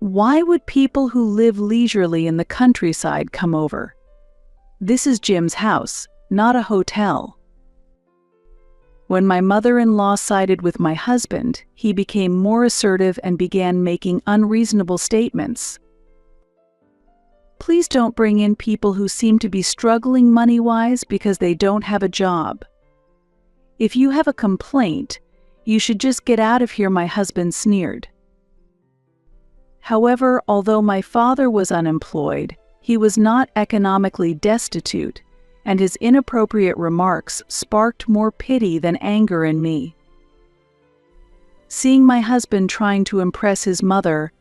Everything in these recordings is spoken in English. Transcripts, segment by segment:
Why would people who live leisurely in the countryside come over? This is Jim's house, not a hotel. When my mother-in-law sided with my husband, he became more assertive and began making unreasonable statements. Please don't bring in people who seem to be struggling money-wise because they don't have a job. If you have a complaint, you should just get out of here, my husband sneered. However, although my father was unemployed, he was not economically destitute, and his inappropriate remarks sparked more pity than anger in me. Seeing my husband trying to impress his mother,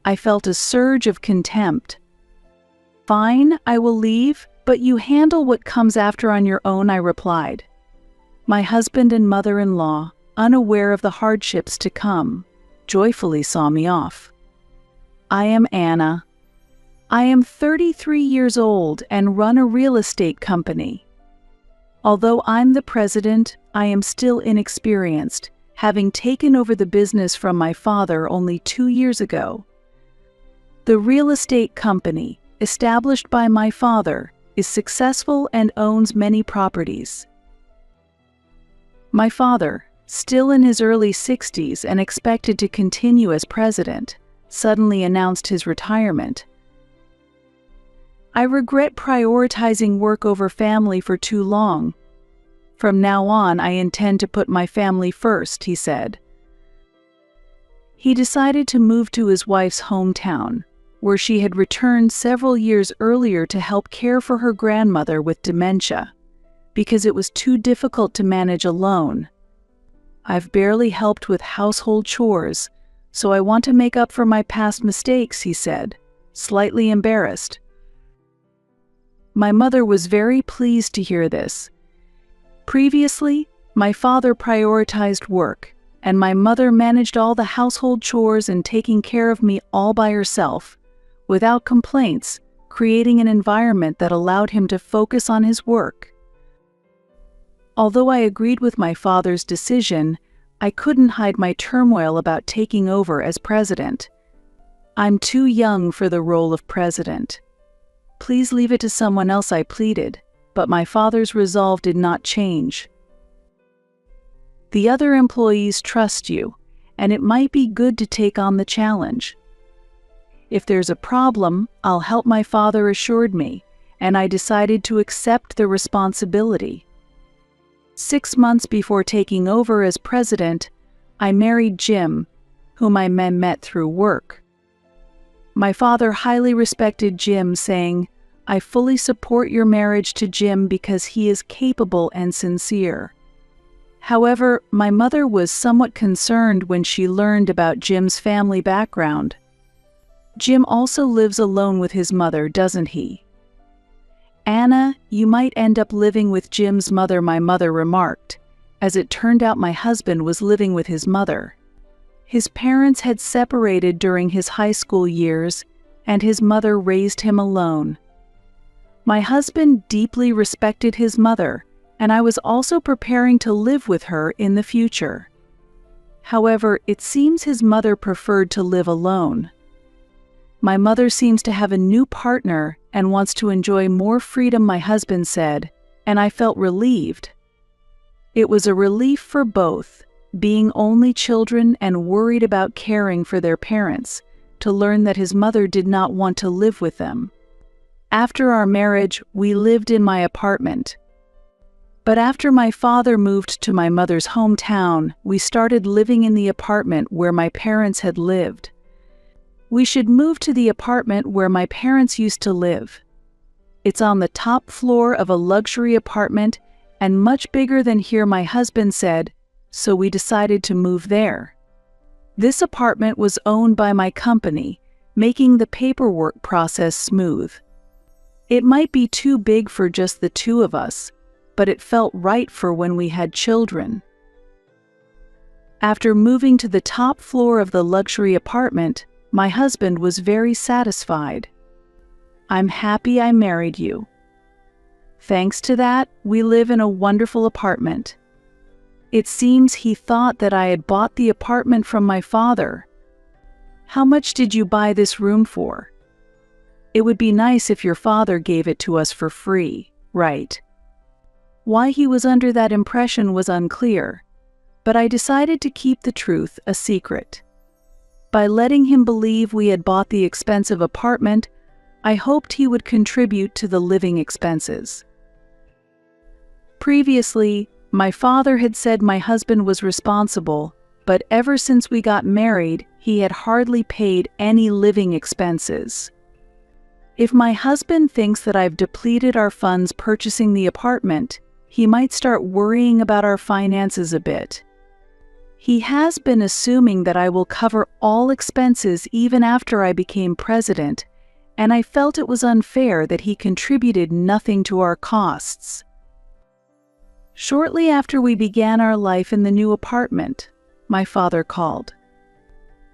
I felt a surge of contempt. Fine, I will leave, but you handle what comes after on your own, I replied. My husband and mother-in-law, unaware of the hardships to come, joyfully saw me off. I am Anna. I am 33 years old and run a real estate company. Although I'm the president, I am still inexperienced, having taken over the business from my father only 2 years ago. The real estate company, established by my father, is successful and owns many properties. My father, still in his early 60s and expected to continue as president, suddenly announced his retirement. I regret prioritizing work over family for too long. From now on, I intend to put my family first, he said. He decided to move to his wife's hometown, where she had returned several years earlier to help care for her grandmother with dementia, because it was too difficult to manage alone. I've barely helped with household chores, so I want to make up for my past mistakes, he said, slightly embarrassed. My mother was very pleased to hear this. Previously, my father prioritized work, and my mother managed all the household chores and taking care of me all by herself, without complaints, creating an environment that allowed him to focus on his work. Although I agreed with my father's decision, I couldn't hide my turmoil about taking over as president. I'm too young for the role of president. Please leave it to someone else, I pleaded, but my father's resolve did not change. The other employees trust you, and it might be good to take on the challenge. If there's a problem, I'll help, my father assured me, and I decided to accept the responsibility. 6 months before taking over as president, I married Jim, whom I met through work. My father highly respected Jim, saying, "I fully support your marriage to Jim because he is capable and sincere." However, my mother was somewhat concerned when she learned about Jim's family background. Jim also lives alone with his mother, doesn't he? Anna, you might end up living with Jim's mother, my mother remarked. As it turned out, my husband was living with his mother. His parents had separated during his high school years, and his mother raised him alone. My husband deeply respected his mother, and I was also preparing to live with her in the future. However, it seems his mother preferred to live alone. My mother seems to have a new partner and wants to enjoy more freedom, my husband said, and I felt relieved. It was a relief for both, being only children and worried about caring for their parents, to learn that his mother did not want to live with them. After our marriage, we lived in my apartment. But after my father moved to my mother's hometown, we started living in the apartment where my parents had lived. We should move to the apartment where my parents used to live. It's on the top floor of a luxury apartment and much bigger than here, my husband said, so we decided to move there. This apartment was owned by my company, making the paperwork process smooth. It might be too big for just the two of us, but it felt right for when we had children. After moving to the top floor of the luxury apartment, my husband was very satisfied. "I'm happy I married you. Thanks to that, we live in a wonderful apartment." It seems he thought that I had bought the apartment from my father. How much did you buy this room for? It would be nice if your father gave it to us for free, right? Why he was under that impression was unclear, but I decided to keep the truth a secret. By letting him believe we had bought the expensive apartment, I hoped he would contribute to the living expenses. Previously, my father had said my husband was responsible, but ever since we got married, he had hardly paid any living expenses. If my husband thinks that I've depleted our funds purchasing the apartment, he might start worrying about our finances a bit. He has been assuming that I will cover all expenses even after I became president, and I felt it was unfair that he contributed nothing to our costs. Shortly after we began our life in the new apartment, my father called.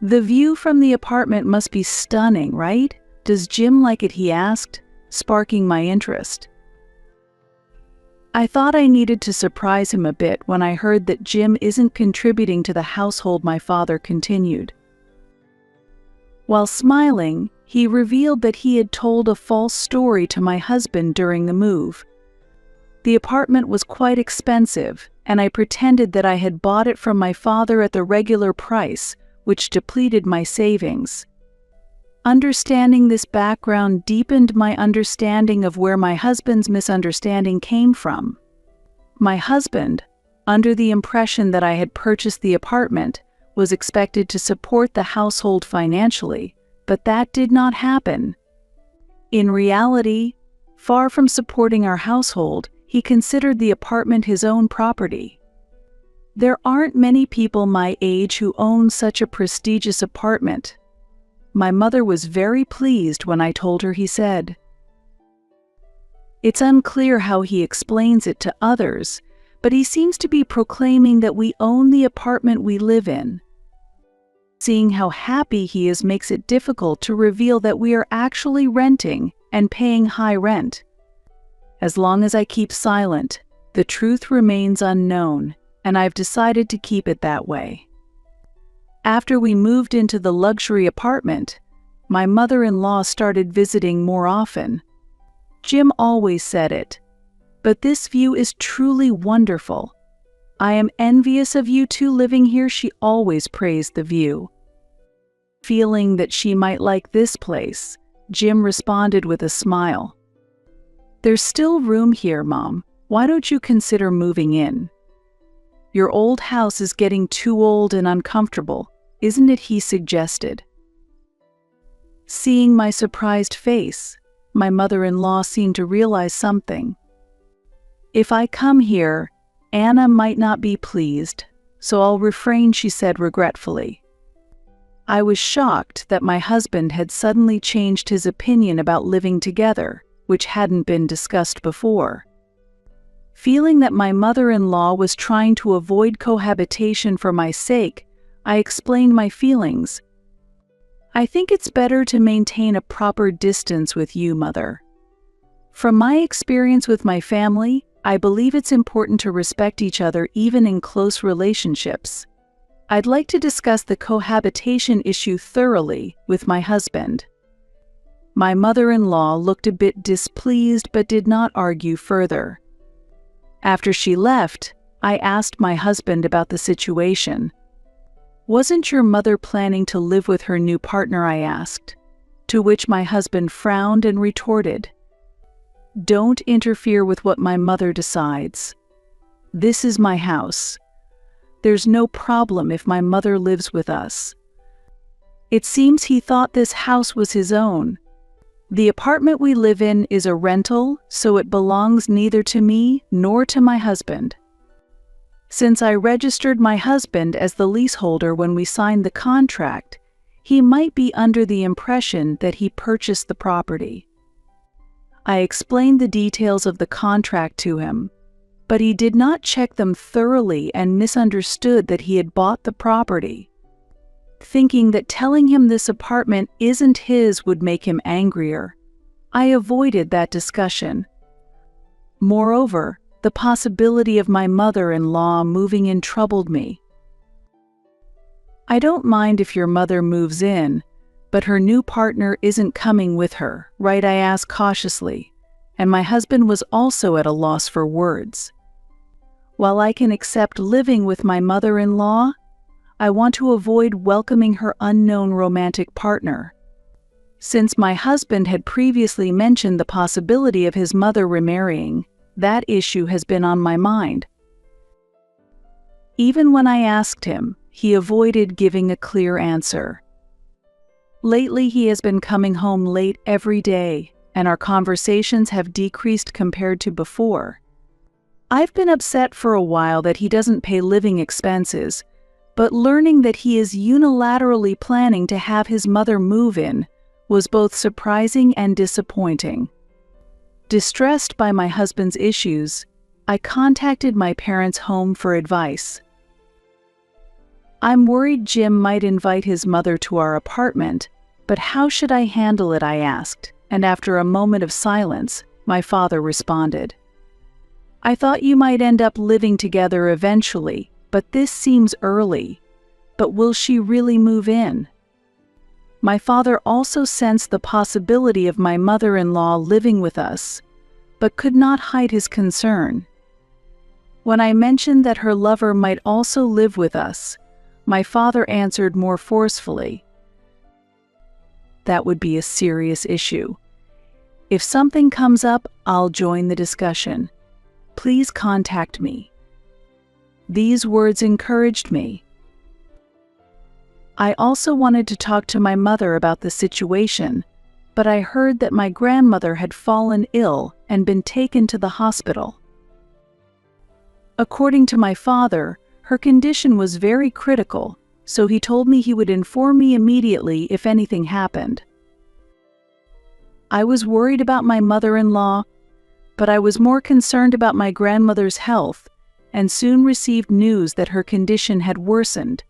"The view from the apartment must be stunning, right? Does Jim like it?" he asked, sparking my interest. I thought I needed to surprise him a bit when I heard that Jim isn't contributing to the household. My father continued. While smiling, he revealed that he had told a false story to my husband during the move. The apartment was quite expensive, and I pretended that I had bought it from my father at the regular price, which depleted my savings. Understanding this background deepened my understanding of where my husband's misunderstanding came from. My husband, under the impression that I had purchased the apartment, was expected to support the household financially, but that did not happen. In reality, far from supporting our household, he considered the apartment his own property. There aren't many people my age who own such a prestigious apartment. My mother was very pleased when I told her, he said. It's unclear how he explains it to others, but he seems to be proclaiming that we own the apartment we live in. Seeing how happy he is makes it difficult to reveal that we are actually renting and paying high rent. As long as I keep silent, the truth remains unknown, and I've decided to keep it that way. After we moved into the luxury apartment, my mother-in-law started visiting more often. Jim always said it, but this view is truly wonderful. I am envious of you two living here. She always praised the view. Feeling that she might like this place, Jim responded with a smile. There's still room here, Mom. Why don't you consider moving in? Your old house is getting too old and uncomfortable, isn't it? He suggested. Seeing my surprised face, my mother-in-law seemed to realize something. If I come here, Anna might not be pleased, so I'll refrain, she said regretfully. I was shocked that my husband had suddenly changed his opinion about living together, which hadn't been discussed before. Feeling that my mother-in-law was trying to avoid cohabitation for my sake, I explained my feelings. I think it's better to maintain a proper distance with you, Mother. From my experience with my family, I believe it's important to respect each other even in close relationships. I'd like to discuss the cohabitation issue thoroughly with my husband. My mother-in-law looked a bit displeased but did not argue further. After she left, I asked my husband about the situation. Wasn't your mother planning to live with her new partner? I asked, to which my husband frowned and retorted, Don't interfere with what my mother decides. This is my house. There's no problem if my mother lives with us. It seems he thought this house was his own. The apartment we live in is a rental, so it belongs neither to me nor to my husband. Since I registered my husband as the leaseholder when we signed the contract, he might be under the impression that he purchased the property. I explained the details of the contract to him, but he did not check them thoroughly and misunderstood that he had bought the property. Thinking that telling him this apartment isn't his would make him angrier, I avoided that discussion. Moreover, the possibility of my mother-in-law moving in troubled me. I don't mind if your mother moves in, but her new partner isn't coming with her, right? I asked cautiously, and my husband was also at a loss for words. While I can accept living with my mother-in-law, I want to avoid welcoming her unknown romantic partner. Since my husband had previously mentioned the possibility of his mother remarrying, that issue has been on my mind. Even when I asked him, he avoided giving a clear answer. Lately, he has been coming home late every day, and our conversations have decreased compared to before. I've been upset for a while that he doesn't pay living expenses, but learning that he is unilaterally planning to have his mother move in was both surprising and disappointing. Distressed by my husband's issues, I contacted my parents' home for advice. I'm worried Jim might invite his mother to our apartment, but how should I handle it? I asked, and after a moment of silence, my father responded. I thought you might end up living together eventually, but this seems early. But will she really move in? My father also sensed the possibility of my mother-in-law living with us, but could not hide his concern. When I mentioned that her lover might also live with us, my father answered more forcefully. That would be a serious issue. If something comes up, I'll join the discussion. Please contact me. These words encouraged me. I also wanted to talk to my mother about the situation, but I heard that my grandmother had fallen ill and been taken to the hospital. According to my father, her condition was very critical, so he told me he would inform me immediately if anything happened. I was worried about my mother-in-law, but I was more concerned about my grandmother's health, and soon received news that her condition had worsened.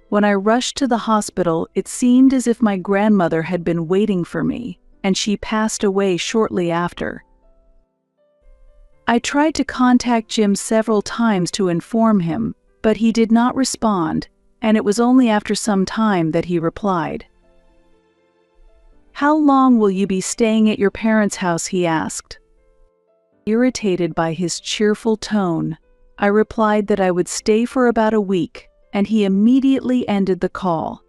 When I rushed to the hospital, it seemed as if my grandmother had been waiting for me, and she passed away shortly after. I tried to contact Jim several times to inform him, but he did not respond, and it was only after some time that he replied. How long will you be staying at your parents' house? He asked. Irritated by his cheerful tone, I replied that I would stay for about a week, and he immediately ended the call.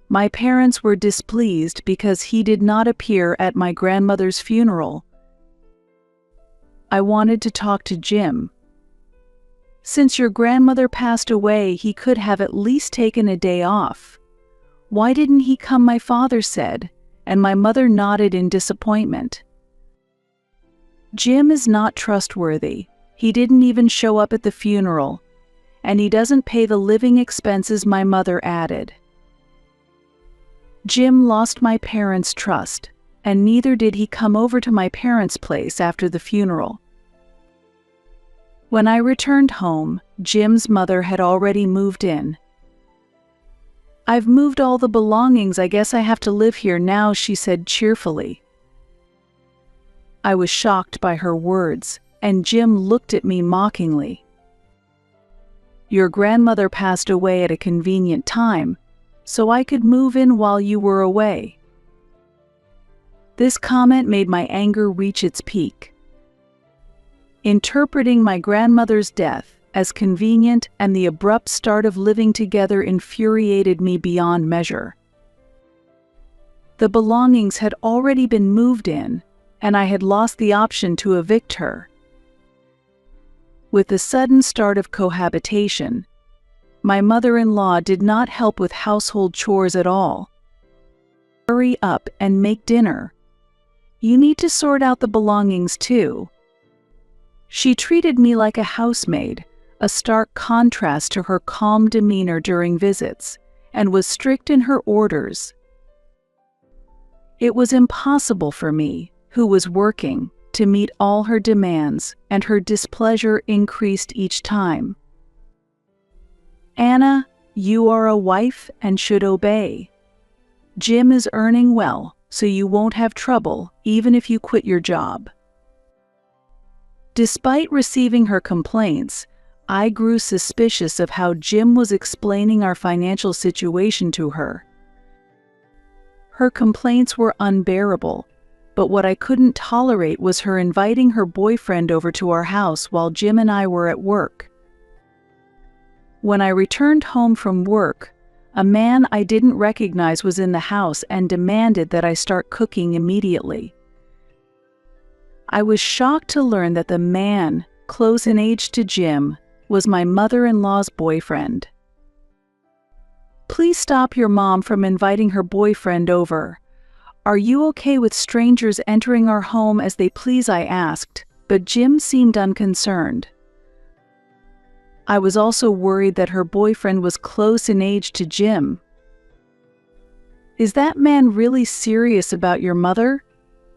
My parents were displeased because he did not appear at my grandmother's funeral. I wanted to talk to Jim. Since your grandmother passed away, he could have at least taken a day off. Why didn't he come? My father said, and my mother nodded in disappointment. Jim is not trustworthy. He didn't even show up at the funeral, and he doesn't pay the living expenses, my mother added. Jim lost my parents' trust, and neither did he come over to my parents' place after the funeral. When I returned home, Jim's mother had already moved in. I've moved all the belongings. I guess I have to live here now, she said cheerfully. I was shocked by her words, and Jim looked at me mockingly. Your grandmother passed away at a convenient time, so I could move in while you were away. This comment made my anger reach its peak. Interpreting my grandmother's death as convenient and the abrupt start of living together infuriated me beyond measure. The belongings had already been moved in, and I had lost the option to evict her. With the sudden start of cohabitation, my mother-in-law did not help with household chores at all. Hurry up and make dinner. You need to sort out the belongings too. She treated me like a housemaid, a stark contrast to her calm demeanor during visits, and was strict in her orders. It was impossible for me, who was working, to meet all her demands, and her displeasure increased each time. Anna, you are a wife and should obey. Jim is earning well, so you won't have trouble, even if you quit your job. Despite receiving her complaints, I grew suspicious of how Jim was explaining our financial situation to her. Her complaints were unbearable, but what I couldn't tolerate was her inviting her boyfriend over to our house while Jim and I were at work. When I returned home from work, a man I didn't recognize was in the house and demanded that I start cooking immediately. I was shocked to learn that the man, close in age to Jim, was my mother-in-law's boyfriend. "Please stop your mom from inviting her boyfriend over. Are you okay with strangers entering our home as they please?" I asked, but Jim seemed unconcerned. I was also worried that her boyfriend was close in age to Jim. "Is that man really serious about your mother?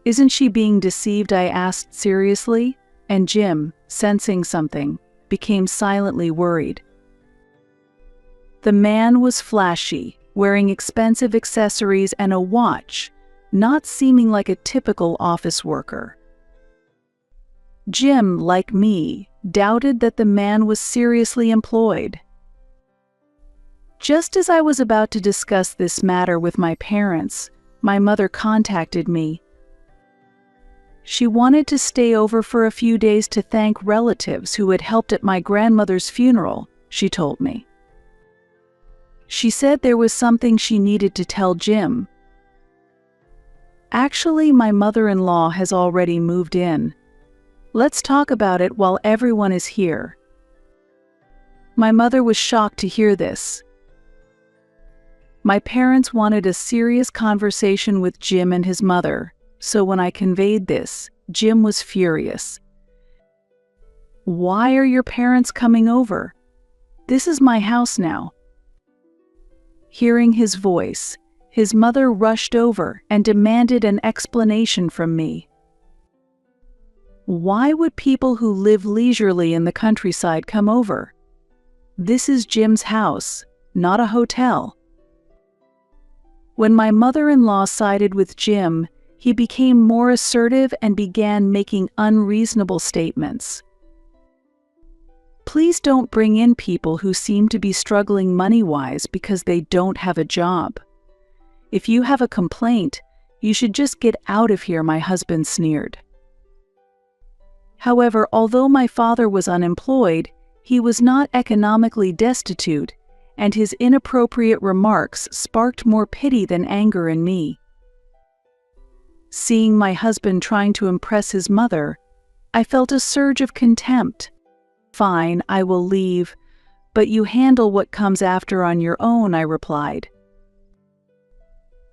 Isn't she being deceived?" I asked seriously, and Jim, sensing something, became silently worried. The man was flashy, wearing expensive accessories and a watch, not seeming like a typical office worker. Jim, like me, doubted that the man was seriously employed. Just as I was about to discuss this matter with my parents, my mother contacted me. She wanted to stay over for a few days to thank relatives who had helped at my grandmother's funeral, she told me. She said there was something she needed to tell Jim. "Actually, my mother-in-law has already moved in. Let's talk about it while everyone is here." My mother was shocked to hear this. My parents wanted a serious conversation with Jim and his mother, so when I conveyed this, Jim was furious. "Why are your parents coming over? This is my house now." Hearing his voice, his mother rushed over and demanded an explanation from me. "Why would people who live leisurely in the countryside come over? This is Jim's house, not a hotel." When my mother-in-law sided with Jim, he became more assertive and began making unreasonable statements. "Please don't bring in people who seem to be struggling money-wise because they don't have a job. If you have a complaint, you should just get out of here," my husband sneered. However, although my father was unemployed, he was not economically destitute, and his inappropriate remarks sparked more pity than anger in me. Seeing my husband trying to impress his mother, I felt a surge of contempt. "Fine, I will leave, but you handle what comes after on your own," I replied.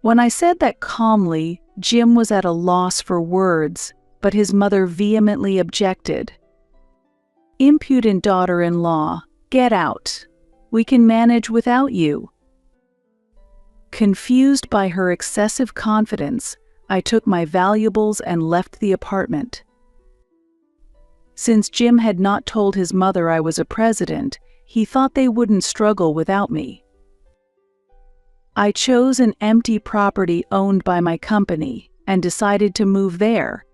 When I said that calmly, Jim was at a loss for words, but his mother vehemently objected. "Impudent daughter-in-law, get out. We can manage without you." Confused by her excessive confidence, I took my valuables and left the apartment. Since Jim had not told his mother I was a president, he thought they wouldn't struggle without me. I chose an empty property owned by my company and decided to move there.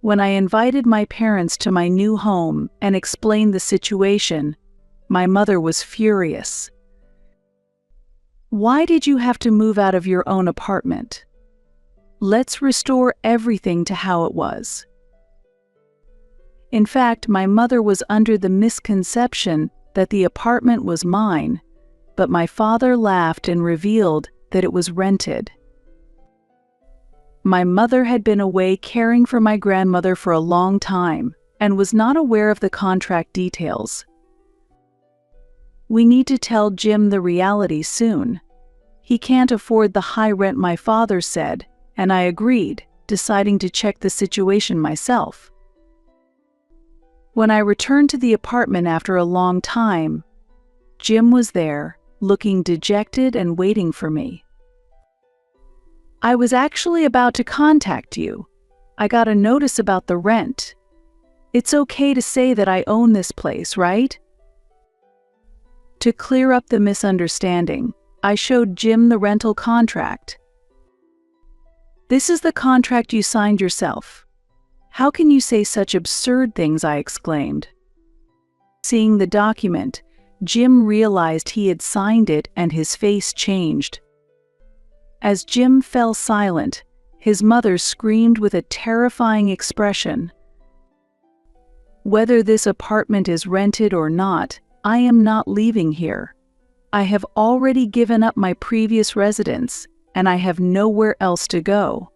When I invited my parents to my new home and explained the situation, my mother was furious. "Why did you have to move out of your own apartment? Let's restore everything to how it was." In fact, my mother was under the misconception that the apartment was mine, but my father laughed and revealed that it was rented. My mother had been away caring for my grandmother for a long time and was not aware of the contract details. "We need to tell Jim the reality soon. He can't afford the high rent," my father said, and I agreed, deciding to check the situation myself. When I returned to the apartment after a long time, Jim was there, looking dejected and waiting for me. "I was actually about to contact you. I got a notice about the rent. It's okay to say that I own this place, right?" To clear up the misunderstanding, I showed Jim the rental contract. "This is the contract you signed yourself. How can you say such absurd things?" I exclaimed. Seeing the document, Jim realized he had signed it and his face changed. As Jim fell silent, his mother screamed with a terrifying expression, "Whether this apartment is rented or not, I am not leaving here. I have already given up my previous residence, and I have nowhere else to go."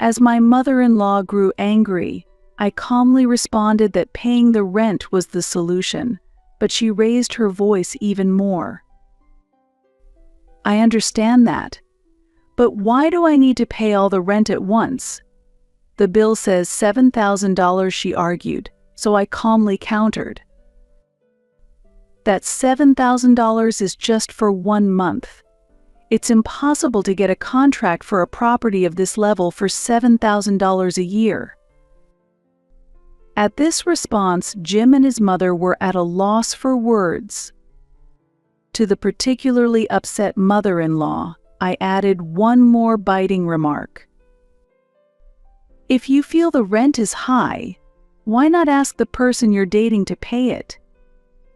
As my mother-in-law grew angry, I calmly responded that paying the rent was the solution, but she raised her voice even more. "I understand that. But why do I need to pay all the rent at once? The bill says $7,000, she argued, so I calmly countered. That $7,000 is just for 1 month. It's impossible to get a contract for a property of this level for $7,000 a year. At this response, Jim and his mother were at a loss for words. To the particularly upset mother-in-law, I added one more biting remark. "If you feel the rent is high, why not ask the person you're dating to pay it?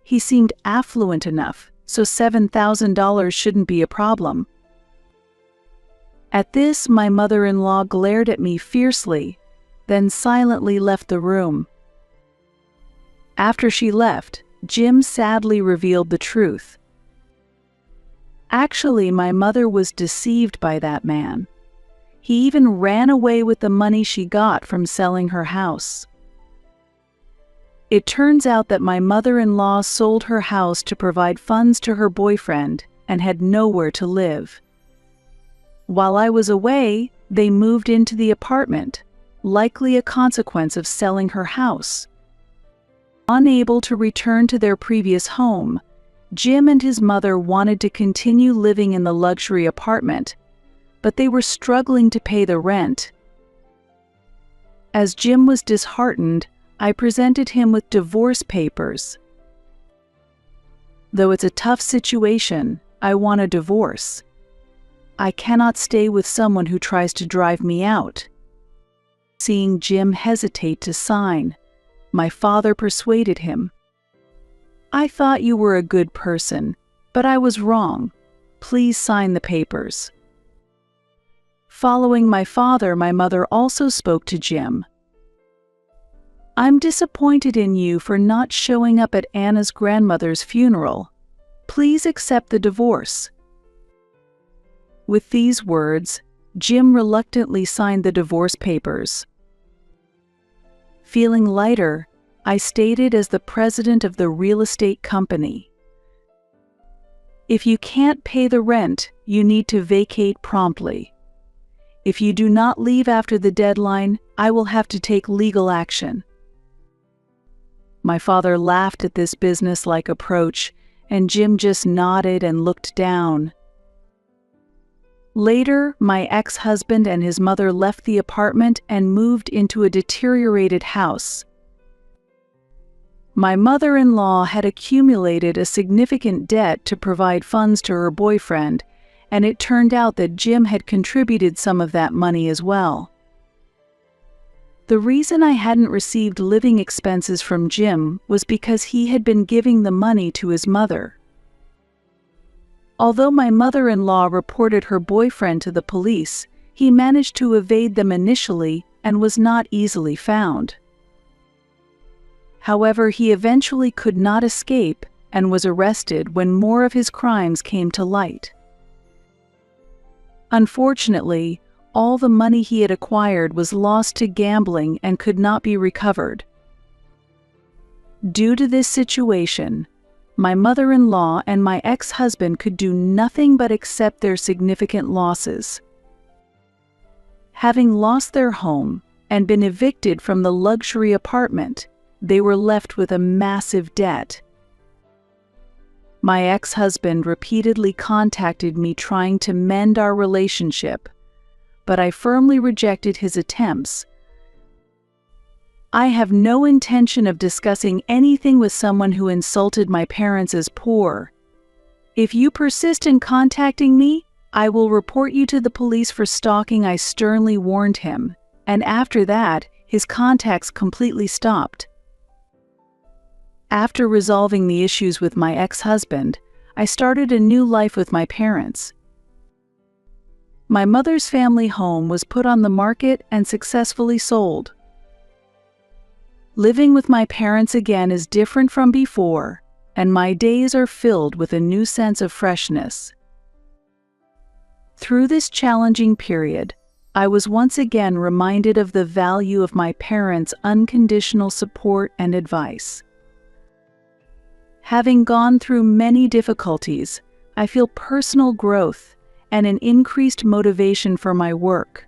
He seemed affluent enough, so $7,000 shouldn't be a problem." At this, my mother-in-law glared at me fiercely, then silently left the room. After she left, Jim sadly revealed the truth. Actually, my mother was deceived by that man. He even ran away with the money she got from selling her house. It turns out that my mother-in-law sold her house to provide funds to her boyfriend and had nowhere to live. While I was away, they moved into the apartment, likely a consequence of selling her house. Unable to return to their previous home, Jim and his mother wanted to continue living in the luxury apartment, but they were struggling to pay the rent. As Jim was disheartened, I presented him with divorce papers. "Though it's a tough situation, I want a divorce. I cannot stay with someone who tries to drive me out." Seeing Jim hesitate to sign, my father persuaded him. "I thought you were a good person, but I was wrong. Please sign the papers." Following my father, my mother also spoke to Jim. "I'm disappointed in you for not showing up at Anna's grandmother's funeral. Please accept the divorce." With these words, Jim reluctantly signed the divorce papers. Feeling lighter, I stated as the president of the real estate company, "If you can't pay the rent, you need to vacate promptly. If you do not leave after the deadline, I will have to take legal action." My father laughed at this business-like approach, and Jim just nodded and looked down. Later, my ex-husband and his mother left the apartment and moved into a deteriorated house. My mother-in-law had accumulated a significant debt to provide funds to her boyfriend, and it turned out that Jim had contributed some of that money as well. The reason I hadn't received living expenses from Jim was because he had been giving the money to his mother. Although my mother-in-law reported her boyfriend to the police, he managed to evade them initially and was not easily found. However, he eventually could not escape and was arrested when more of his crimes came to light. Unfortunately, all the money he had acquired was lost to gambling and could not be recovered. Due to this situation, my mother-in-law and my ex-husband could do nothing but accept their significant losses. Having lost their home and been evicted from the luxury apartment, they were left with a massive debt. My ex-husband repeatedly contacted me trying to mend our relationship, but I firmly rejected his attempts. "I have no intention of discussing anything with someone who insulted my parents as poor. If you persist in contacting me, I will report you to the police for stalking," I sternly warned him, and after that, his contacts completely stopped. After resolving the issues with my ex-husband, I started a new life with my parents. My mother's family home was put on the market and successfully sold. Living with my parents again is different from before, and my days are filled with a new sense of freshness. Through this challenging period, I was once again reminded of the value of my parents' unconditional support and advice. Having gone through many difficulties, I feel personal growth and an increased motivation for my work.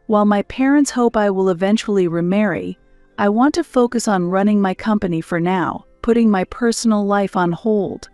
While my parents hope I will eventually remarry, I want to focus on running my company for now, putting my personal life on hold.